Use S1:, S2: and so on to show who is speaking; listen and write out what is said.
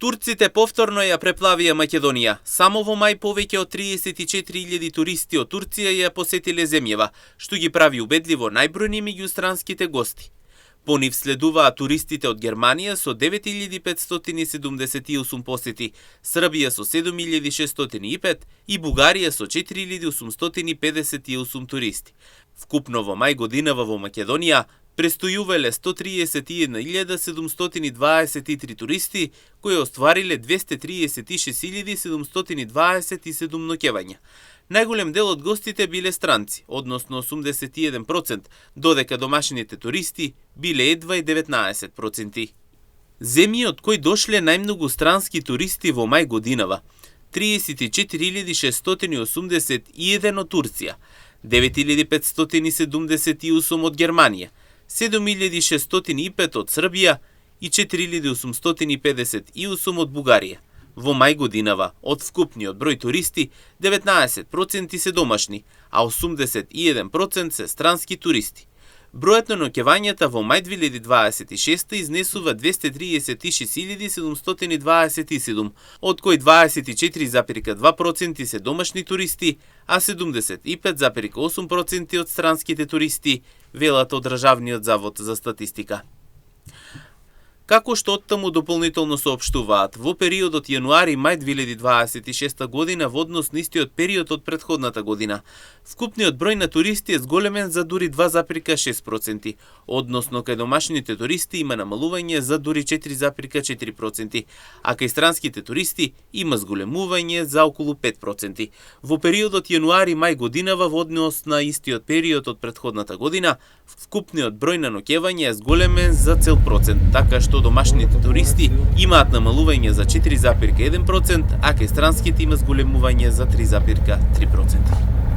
S1: Турците повторно ја преплавија Македонија. Само во мај повеќе од 34.000 туристи од Турција ја посетиле земјава, што ги прави убедливо најбројни меѓу странските гости. По нив следуваат туристите од Германија со 9.578 посети, Србија со 7.605 и Бугарија со 4.858 туристи. Вкупно во мај годинава во Македонија престојувале 131.723 туристи, кои оствариле 236.727 ноќевања. Најголем дел од гостите биле странци, односно 81%, додека домашните туристи биле едва и 19%. Земји од кои дошле најмногу странски туристи во мај годинава: 34.681 од Турција, 9.578 од Германија, 7.605 од Србија и 4.858 од Бугарија. Во мај годинава, од вкупниот број туристи, 19% се домашни, а 81% се странски туристи. Бројот на ноќевањата во мај 2026 изнесува 236.727, од кои 24,2% се домашни туристи, а 75,8% од странските туристи, велат од Државниот завод за статистика. Како што оттаму дополнително соопштуваат, во периодот јануари-мај 2026 година во однос на истиот период од претходната година, вкупниот број на туристи е зголемен за дури 2,6%, односно кај домашните туристи има намалување за дури 4,4%, а кај странските туристи има зголемување за околу 5%. Во периодот јануари-мај годинава во однос на истиот период од претходната година, вкупниот број на ноќевања е зголемен за цел процент, така што домашните туристи имаат намалување за 4,1%, а кај странските има зголемување за 3,3%.